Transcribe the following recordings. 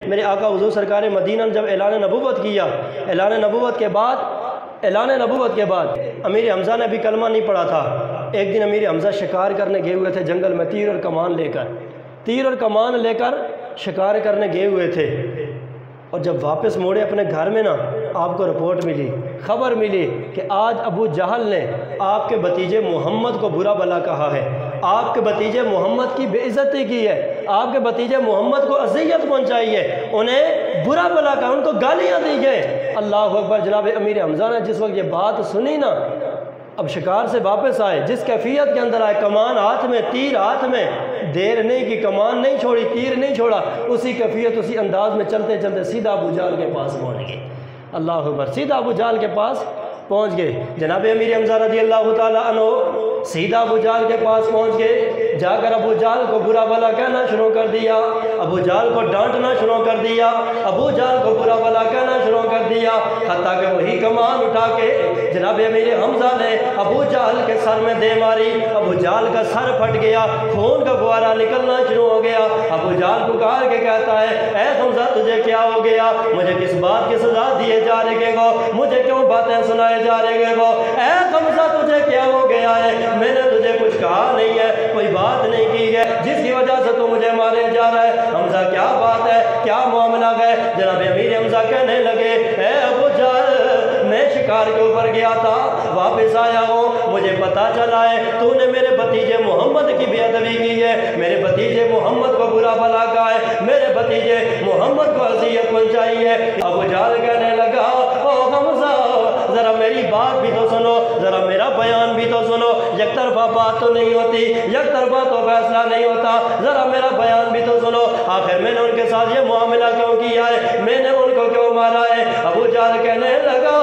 میرے آقا حضور سرکار مدینہ نے جب اعلان نبوت کیا، اعلان نبوت کے بعد امیر حمزہ نے بھی کلمہ نہیں پڑھا تھا۔ ایک دن امیر حمزہ شکار کرنے گئے ہوئے تھے جنگل میں، تیر اور کمان لے کر شکار کرنے گئے ہوئے تھے، اور جب واپس موڑے اپنے گھر میں نا، آپ کو رپورٹ ملی، خبر ملی کہ آج ابو جہل نے آپ کے بھتیجے محمد کو برا بلا کہا ہے، آپ کے بھتیجے محمد کی بے عزتی کی ہے، آپ کے بھتیجے محمد کو اذیت پہنچائی ہے، انہیں برا بلا کہا، ان کو گالیاں دی گئے۔ اللہ اکبر۔ جناب امیر حمزہ نے جس وقت یہ بات سنی نا، اب شکار سے واپس آئے، جس کیفیت کے اندر آئے، کمان ہاتھ میں، تیر ہاتھ میں، دیر نہیں کی، کمان نہیں چھوڑی، تیر نہیں چھوڑا، اسی کیفیت اسی انداز میں چلتے چلتے سیدھا ابو جہل کے پاس پہنچ گئے۔ اللہ اکبر۔ سیدھا ابو جہل کے پاس پہنچ گئے۔ جناب امیر حمزہ رضی اللہ تعالیٰ عنہ سیدھا ابو جہل کے پاس پہنچ گئے، جا کر ابو جہل کو برا بلا کہنا شروع کر دیا، ابو جہل کو ڈانٹنا شروع کر دیا، ابو جہل کو برا بلا کہنا شروع کر دیا، حتیٰ کہ وہی کمان اٹھا کے جناب امیر حمزہ نے ابو جہل کے سر میں دے ماری، ابو جہل کا سر پھٹ گیا، خون کا فوارہ نکلنا شروع ہو گیا۔ ابو جہل پکار کے کہتا ہے، اے حمزہ تجھے کیا ہو گیا؟ مجھے کس بات کی سزا دیے جا رہے ہو؟ مجھے کیوں باتیں سنائے جا رہے ہو؟ اے حمزہ تجھے کیا ہو گیا ہے؟ میں نے تجھے کچھ کہا نہیں ہے، کوئی بات نہیں کی ہے جس کی وجہ سے تو مجھے مارے جا رہا ہے۔ حمزہ کیا بات ہے، کیا معاملہ ہے؟ جناب امیر حمزہ کہنے لگے، اے ابو جہل، میں شکار کے اوپر گیا تھا، واپس آیا ہوں، مجھے پتا چلا ہے تو نے میرے بھتیجے محمد کی بے ادبی کی ہے، میرے بھتیجے محمد کو برا بلا کہا ہے، میرے بھتیجے محمد کو اذیت پہنچائی ہے۔ ابو جہل کہنے لگا، او حمزہ ذرا میری بات بھی تو سنو، ذرا میرا بیان بھی تو سنو، یک طرفہ بات تو نہیں ہوتی، یک طرفہ تو فیصلہ نہیں ہوتا، ذرا میرا بیان بھی تو سنو، آخر میں نے ان کے ساتھ یہ معاملہ کیوں کیا ہے، میں نے ان کو کیوں مارا ہے؟ ابو جہل کہنے لگا،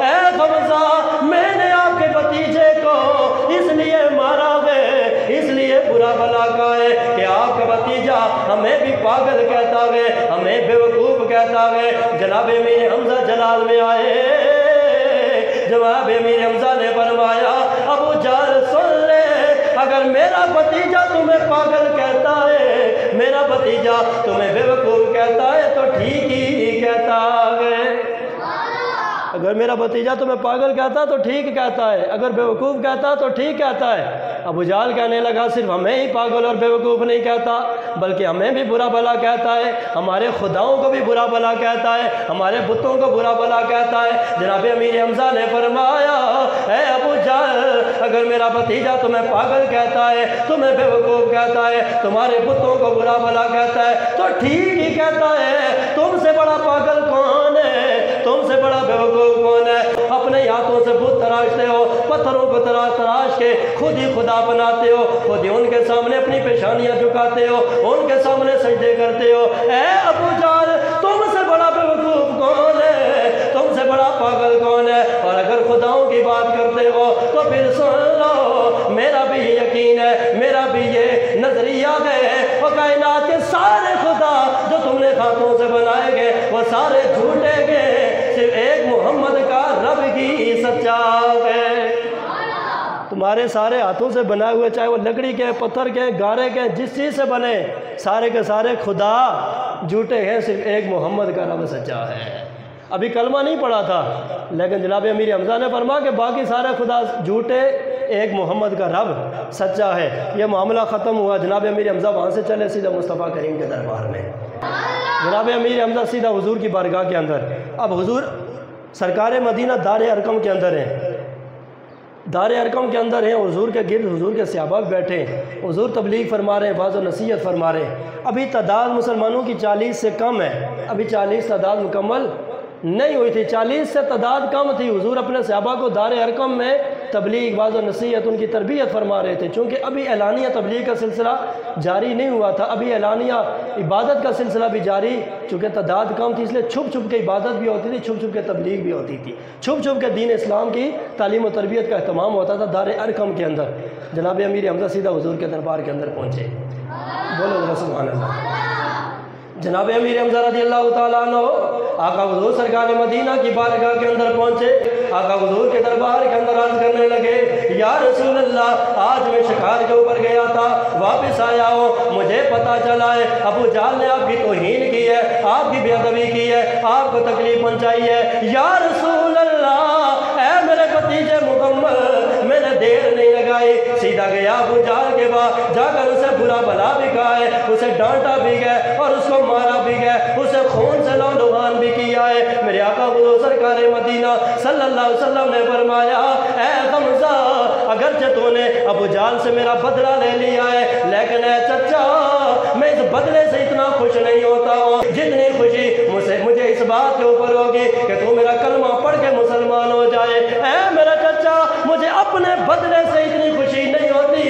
اے حمزہ میں نے آپ کے بھتیجے کو اس لیے مارا ہے، اس لیے برا بلا کہا ہے کہ آپ کا بھتیجا ہمیں بھی پاگل کہتا ہے، ہمیں بیوقوف کہتا ہے۔ جناب امیر حمزہ جلال میں آئے، جناب امیر حمزہ نے فرمایا، ابو جہل سن لے، اگر میرا بھتیجا تمہیں پاگل کہتا ہے، میرا بھتیجا تمہیں بیوقوف کہتا ہے تو ٹھیک ہی کہتا ہے۔ اگر میرا بھتیجا تمہیں پاگل کہتا تو ٹھیک کہتا ہے، اگر بیوقوف کہتا تو ٹھیک کہتا ہے۔ ابو جہل کہنے لگا، صرف ہمیں ہی پاگل اور بیوقوف نہیں کہتا، بلکہ ہمیں بھی برا بلا کہتا ہے، ہمارے خداؤں کو بھی برا بلا کہتا ہے، ہمارے بتوں کو برا بلا کہتا ہے۔ جناب امیر حمزہ نے فرمایا، اے ابو جہل، اگر میرا بھتیجا تمہیں پاگل کہتا ہے، تمہیں بیوقوف کہتا ہے، تمہارے بتوں کو برا بلا کہتا ہے تو ٹھیک ہی کہتا ہے۔ تم سے بڑا پاگل کون ہے؟ تم سے بڑا بیوقوف کون ہے؟ اپنے ہاتھوں سے بت تراشتے ہو، پتھروں کو تراش کے خود ہی خدا بناتے ہو، خود ہی ان کے سامنے اپنی پیشانیاں جھکاتے ہو، ان کے سامنے سجدے کرتے ہو۔ اے ابو جہل، تم سے بڑا بیوقوف کون ہے؟ تم سے بڑا پاگل کون ہے؟ اور اگر خداؤں کی بات کرتے ہو تو پھر سن لو، میرا بھی یہ یقین ہے، میرا بھی یہ نظریہ ہے، وہ کائنات کے سارے خدا جو تم نے ہاتھوں سے بنائے گئے وہ سارے جھوٹے گئے، صرف ایک محمد کا رب ہی سچا ہے۔ تمہارے سارے ہاتھوں سے بنائے ہوئے، چاہے وہ لکڑی کے، پتھر کے، گارے کے، جس چیز سے بنے، سارے کے سارے خدا جھوٹے ہیں، صرف ایک محمد کا رب سچا ہے۔ ابھی کلمہ نہیں پڑھا تھا، لیکن جناب امیر حمزہ نے فرمایا کہ باقی سارے خدا جھوٹے، ایک محمد کا رب سچا ہے۔ یہ معاملہ ختم ہوا، جناب امیر حمزہ وہاں سے چلے سیدھا مصطفیٰ کریم کے دربار میں۔ جناب امیر حمزہ سیدھا حضور کی بارگاہ کے اندر، اب حضور سرکار مدینہ دار ارقم کے اندر ہیں، دار ارقم کے اندر ہیں، حضور کے گرد حضور کے صحابہ بیٹھے ہیں، حضور تبلیغ فرما رہے ہیں، واعظ و نصیحت فرما رہے ہیں۔ ابھی تعداد مسلمانوں کی 40 سے کم ہے، ابھی 40 تعداد مکمل نہیں ہوئی تھی، 40 سے تعداد کم تھی۔ حضور اپنے صحابہ کو دار ارقم میں تبلیغ، واعظ و نصیحت، ان کی تربیت فرما رہے تھے، چونکہ ابھی اعلانیہ تبلیغ کا سلسلہ جاری نہیں ہوا تھا، ابھی اعلانیہ عبادت کا سلسلہ بھی جاری، چونکہ تعداد کم تھی اس لیے چھپ چھپ کے عبادت بھی ہوتی تھی، چھپ چھپ کے تبلیغ بھی ہوتی تھی، چھپ چھپ کے دین اسلام کی تعلیم و تربیت کا اہتمام ہوتا تھا دار ارقم کے اندر۔ جناب امیر حمزہ سیدھا حضور کے دربار کے اندر پہنچے، بولو ذرا سبحان اللہ۔ جناب امیر حمزہ رضی اللہ تعالیٰ عنہ آقا حضور سرکار مدینہ کی بارگاہ کے اندر پہنچے، آقا حضور کے دربار کے اندر عرض کرنے لگے، یا رسول اللہ آج میں شکار کے اوپر گیا تھا، واپس آیا ہوں، مجھے پتا چلا ہے ابو جہل نے آپ کی توہین کی ہے، آپ کی بے ادبی کی ہے، آپ کو تکلیف پہنچائی ہے۔ یا رسول اللہ اے میرے بھتیجے مکمل، میں نے دیر نہیں لگائی، سیدھا گیا ابو جہل کے بعد، جا کر اسے برا بھلا بھی کہا ہے، اسے ڈانٹا بھی گیا اور اس کو مارا بھی گیا، اسے خون سے لہلوہان بھی کیا ہے۔ میرے آقا حضور سرکار مدینہ صلی اللہ علیہ وسلم نے فرمایا، اے حمزہ اگرچہ تو نے ابو جہل سے میرا بدلہ لے لیا ہے، لیکن اے چچا میں اس بدلے سے اتنا خوش نہیں ہوتا ہوں جتنی خوشی مجھے اس بات کے اوپر ہوگی کہ تو میرا کلمہ پڑھ کے مسلمان ہو جائے۔ اے میرا چچا مجھے اپنے بدلے سے اتنی خوشی نہیں ہوتی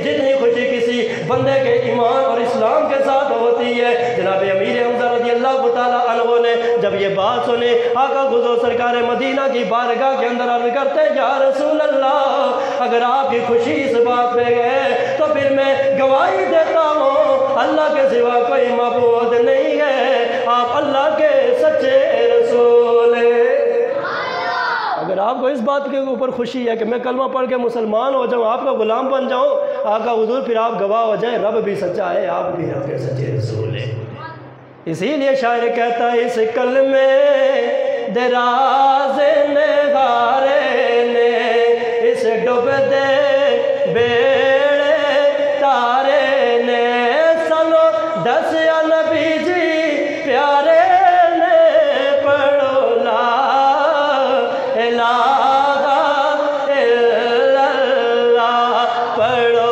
جتنی خوشی کسی بندے کے ایمان اور اسلام کے ساتھ ہوتی ہے۔ جناب امیر حمزہ رضی اللہ تعالیٰ عنہ نے جب یہ بات سنی، آقا حضور سرکار مدینہ کی بارگاہ کے اندر عرض کرتے ہیں، یا رسول اللہ اگر آپ کی خوشی اس بات پہ ہے تو پھر میں گواہی دیتا ہوں اللہ کے سوا کوئی معبود نہیں ہے، آپ اللہ کے سچے رسول ہیں۔ اگر آپ کو اس بات کے اوپر خوشی ہے کہ میں کلمہ پڑھ کے مسلمان ہو جاؤں، آپ کا غلام بن جاؤں، آقا حضور پھر آپ گواہ ہو جائیں رب بھی سچا ہے، آپ بھی رب کے سچے رسول ہیں۔ اسی لیے شاعر کہتا ہے، اس کلمے دراز نگارے نے اس ڈوب دے بیڑے تارے نے، سنو دس یا نبی جی پیارے نے، پڑھو لا الہ الا اللہ، پڑھو